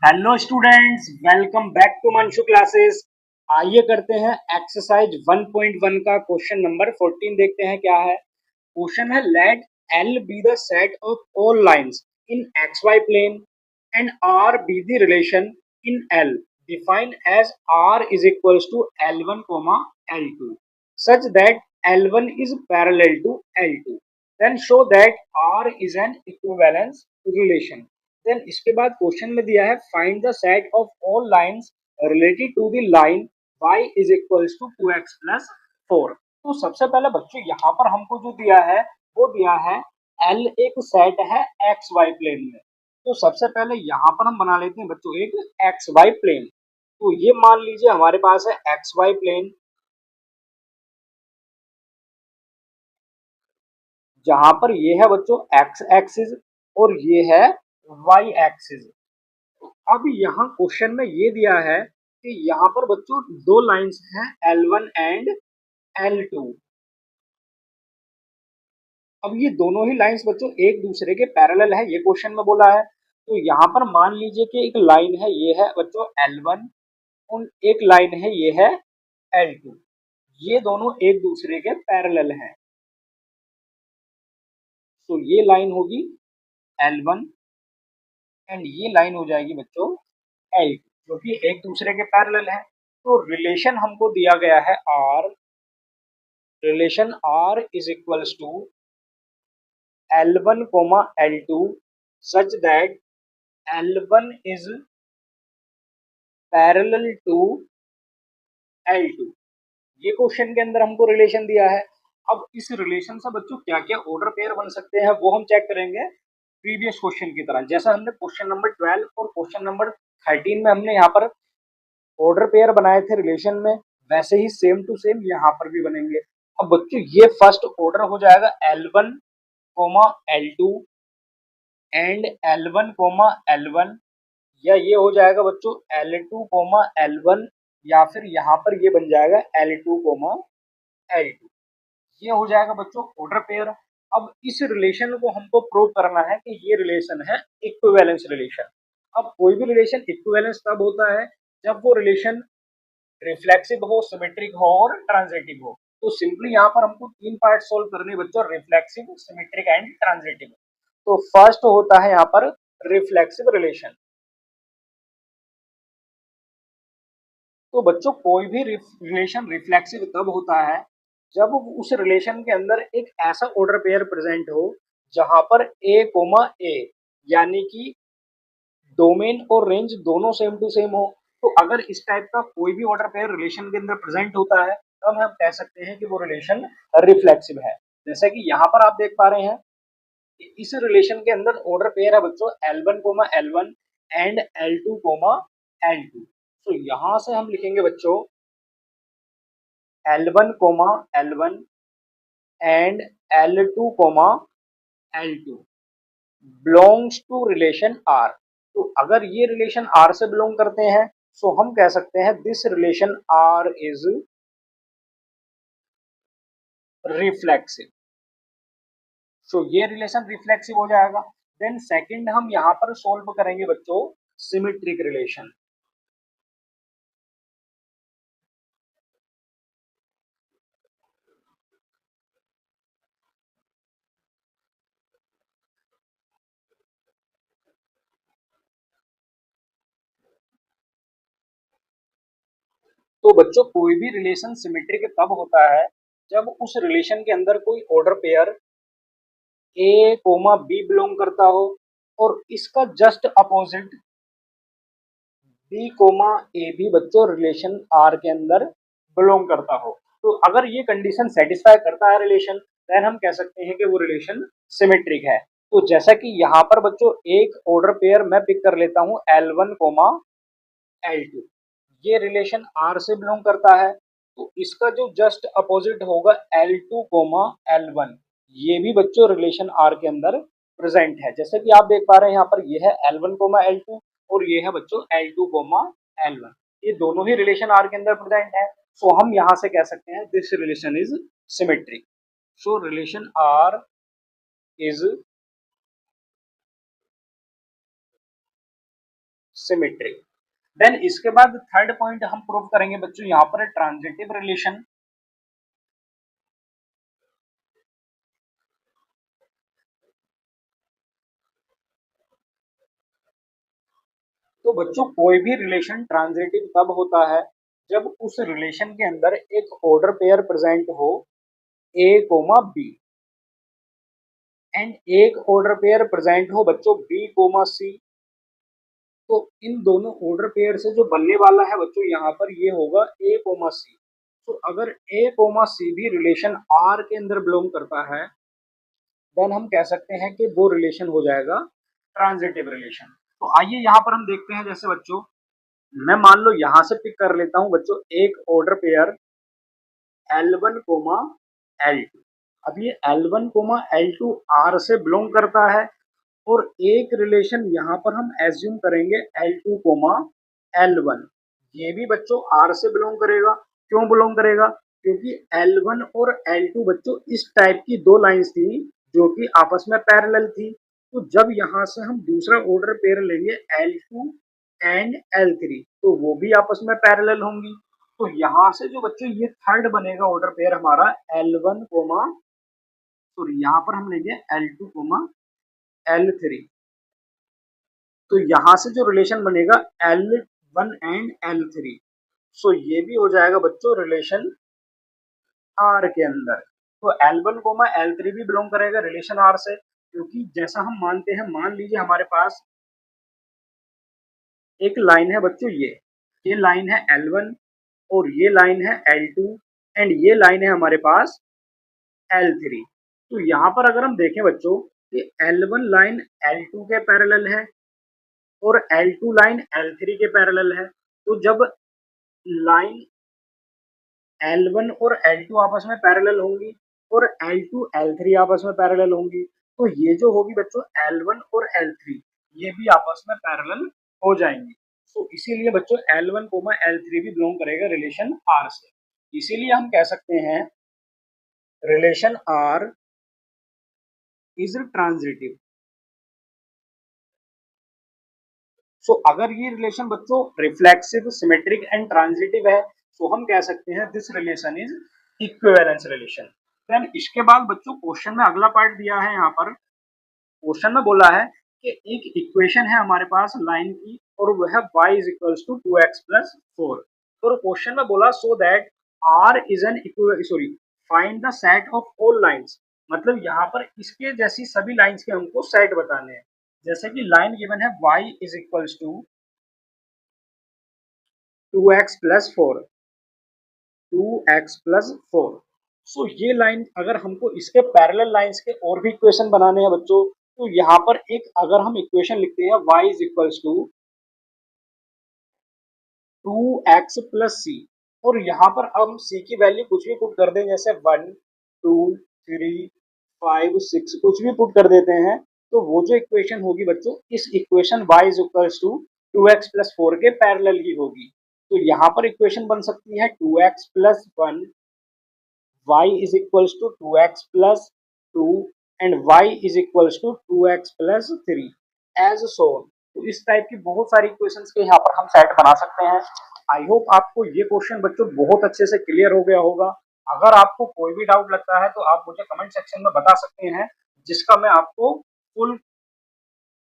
Hello students, welcome back to Manshu classes. आइए करते हैं एक्सरसाइज 1.1 का क्वेश्चन नंबर 14 देखते हैं क्या है। क्वेश्चन है let L be the set of all lines in XY plane and R be the relation in L define as R is equals to L1, L2 such that L1 is parallel to L2 then show that R is an equivalence relation। Then इसके बाद question में दिया है find the set of all lines related to the line y is equals to 2x plus 4। तो सबसे पहले बच्चों यहाँ पर हमको जो दिया है वो दिया है L एक सेट है एक्स वाई प्लेन में। तो सबसे पहले यहाँ पर हम बना लेते हैं बच्चों एक एक्स वाई प्लेन। तो ये मान लीजिए हमारे पास है एक्स वाई प्लेन, जहां पर ये है बच्चों एक्स एक्सिस और ये है वाई एक्सिस। अब यहाँ क्वेश्चन में ये दिया है कि यहाँ पर बच्चों दो लाइंस हैं L1 एंड L2। अब ये दोनों ही लाइंस बच्चों एक दूसरे के पैरेलल है, ये क्वेश्चन में बोला है। तो यहाँ पर मान लीजिए कि एक लाइन है, ये है बच्चों L1 और एक लाइन है ये है L2। ये दोनों एक दूसरे के पैरेलल हैं। तो ये लाइन होगी L1 एंड ये लाइन हो जाएगी बच्चों L2, जो कि एक दूसरे के पैरेलल है। तो रिलेशन हमको दिया गया है R, relation R is equals to L1, L2 such that L1 is parallel to L2। ये क्वेश्चन के अंदर हमको रिलेशन दिया है। अब इस रिलेशन से बच्चों क्या क्या ऑर्डर पेयर बन सकते हैं वो हम चेक करेंगे प्रीवियस क्वेश्चन की तरह। जैसा हमने क्वेश्चन नंबर 12 और क्वेश्चन नंबर 13 में हमने यहाँ पर ऑर्डर पेयर बनाए थे रिलेशन में, वैसे ही सेम टू सेम यहाँ पर भी बनेंगे। अब बच्चों ये फर्स्ट ऑर्डर हो जाएगा L1, L2 and L1, L1, या ये हो जाएगा बच्चों L2, L1, या फिर यहाँ पर ये बन जाएगा L2, L2। ये हो जाएगा बच्चों ऑर्डर पेयर। अब इस रिलेशन को हमको प्रूव करना है कि ये रिलेशन है इक्विवेलेंस रिलेशन। अब कोई भी रिलेशन इक्विवेलेंस तब होता है जब वो रिलेशन रिफ्लेक्सिव हो, सिमेट्रिक हो और ट्रांजिटिव हो। तो सिंपली यहाँ पर हमको तीन पार्ट सोल्व करने बच्चों, रिफ्लेक्सिव, सिमेट्रिक एंड ट्रांजिटिव। तो फर्स्ट होता है यहाँ पर रिफ्लेक्सिव रिलेशन। तो बच्चों कोई भी रिलेशन रिफ्लेक्सिव तब होता है जब उस रिलेशन के अंदर एक ऐसा ऑर्डर पेयर प्रेजेंट हो जहां पर A, यानी कि डोमेन और रेंज दोनों सेम टू सेम हो। तो अगर इस टाइप का कोई भी ऑर्डर पेयर रिलेशन के अंदर प्रेजेंट होता है तब हम कह सकते हैं कि वो रिलेशन रिफ्लेक्सिव है। जैसे कि यहाँ पर आप देख पा रहे हैं कि इस रिलेशन के अंदर ऑर्डर पेयर है बच्चों L1, L1 and L2, L2। तो यहां से हम लिखेंगे बच्चों L1, L1 and L2, L2 belongs to relation R। तो अगर ये रिलेशन R से बिलोंग करते हैं तो हम कह सकते हैं this relation R is reflexive. So ये रिलेशन रिफ्लेक्सिव हो जाएगा। देन सेकंड हम यहाँ पर सोल्व करेंगे बच्चों सिमेट्रिक रिलेशन। तो बच्चों कोई भी रिलेशन सिमेट्रिक तब होता है जब उस रिलेशन के अंदर कोई order pair A, B belong करता हो और इसका जस्ट अपोजिट B, A भी बच्चों रिलेशन R के अंदर बिलोंग करता हो। तो अगर ये कंडीशन सेटिस्फाई करता है रिलेशन, देन हम कह सकते हैं कि वो रिलेशन सिमेट्रिक है। तो जैसा कि यहाँ पर बच्चों एक ऑर्डर पेयर मैं पिक कर लेता हूँ L1, L2, ये रिलेशन R से बिलोंग करता है। तो इसका जो जस्ट अपोजिट होगा L2, L1, ये भी बच्चों रिलेशन R के अंदर प्रेजेंट है। जैसे कि आप देख पा रहे हैं यहाँ पर ये है L1, L2 और ये है बच्चों L2, L1, ये दोनों ही रिलेशन R के अंदर प्रेजेंट है। सो हम यहाँ से कह सकते हैं this relation is symmetric. So relation R is symmetry. Then इसके बाद थर्ड पॉइंट हम प्रूव करेंगे बच्चों यहाँ पर ट्रांजिटिव रिलेशन। तो बच्चों कोई भी रिलेशन ट्रांजिटिव तब होता है जब उस रिलेशन के अंदर एक ऑर्डर पेयर प्रेजेंट हो ए कोमा बी एंड एक ऑर्डर पेयर प्रेजेंट हो बच्चों बी कोमा सी। तो इन दोनों ऑर्डर पेयर से जो बनने वाला है बच्चों यहाँ पर ये होगा ए कोमा सी। तो अगर ए कोमा सी भी रिलेशन आर के अंदर बिलोंग करता है देन हम कह सकते हैं कि वो रिलेशन हो जाएगा ट्रांजिटिव रिलेशन। तो आइए यहाँ पर हम देखते हैं, जैसे बच्चों मैं मान लो यहाँ से पिक कर लेता हूँ बच्चों एक order pair L1 coma L2। अब ये L1 कोमा L2 R से बिलोंग करता है और एक रिलेशन यहाँ पर हम एज्यूम करेंगे L2 कोमा L1, ये भी बच्चों R से बिलोंग करेगा। क्यों बिलोंग करेगा? क्योंकि L1 और L2 बच्चों इस टाइप की दो लाइंस थी जो कि आपस में पैरेलल थी। तो जब यहाँ से हम दूसरा ऑर्डर पेयर लेंगे L2 एंड L3 तो वो भी आपस में पैरेलल होंगी। तो यहाँ से जो बच्चों ये थर्ड बनेगा ऑर्डर पेयर हमारा L1 कोमा, सॉरी यहाँ पर हम लेंगे L2 कोमा L3। तो यहाँ से जो रिलेशन बनेगा L1 एंड L3, सो ये भी हो जाएगा बच्चों रिलेशन R के अंदर। तो L1 कोमा L3 भी बिलोंग करेगा रिलेशन R से, क्योंकि जैसा हम मानते हैं, मान लीजिए हमारे पास एक लाइन है बच्चों, ये लाइन है L1 और ये लाइन है L2 एंड ये लाइन है हमारे पास L3। तो यहाँ पर अगर हम देखें बच्चों कि L1 लाइन L2 के पैरेलल है और L2 लाइन L3 के पैरेलल है। तो जब लाइन L1 और L2 आपस में पैरेलल होंगी और L2 L3 आपस में पैरेलल होंगी, तो ये जो होगी बच्चों L1 और L3 ये भी आपस में पैरेलल हो जाएंगी। तो इसीलिए बच्चों L1 कोमा L3 भी बिलोंग करेगा रिलेशन R से। इसीलिए हम कह सकते हैं रिलेशन R इज ट्रांजिटिव। सो अगर ये रिलेशन बच्चों रिफ्लेक्सिव, सिमेट्रिक एंड ट्रांजिटिव है तो हम कह सकते हैं this relation is equivalence relation. Then इसके बाद बच्चों क्वेश्चन में अगला पार्ट दिया है, यहाँ पर क्वेश्चन में बोला है कि एक इक्वेशन है हमारे पास लाइन की और वह है y is equals to 2x plus 4। तो क्वेश्चन में बोला so that R is an sorry find the set of all lines, मतलब यहाँ पर इसके जैसी सभी लाइंस के हमको सेट बताने हैं। जैसे कि लाइन गिवन है y is equals to 2x plus 4, 2x plus 4। So ये लाइन अगर हमको इसके पैरेलल लाइंस के और भी इक्वेशन बनाने हैं बच्चों, तो यहाँ पर एक अगर हम इक्वेशन लिखते हैं y is equals to 2x plus C, और यहाँ पर हम c की वैल्यू कुछ भी पुट कर दें, जैसे 1 2 3 5 6 कुछ भी पुट कर देते हैं, तो वो जो इक्वेशन होगी बच्चों इस equation y is equals to 2x plus 4 के पैरेलल ही होगी। तो यहाँ पर इक्वेशन बन सकती है 2x plus 1, y is equals to 2x plus 2 and y is equals to 2x plus 3 as shown। तो इस टाइप की बहुत सारी इक्वेशंस के यहाँ पर हम सेट बना सकते हैं। आई होप आपको ये क्वेश्चन बच्चों बहुत अच्छे से क्लियर हो गया होगा। अगर आपको कोई भी डाउट लगता है तो आप मुझे कमेंट सेक्शन में बता सकते हैं, जिसका मैं आपको फुल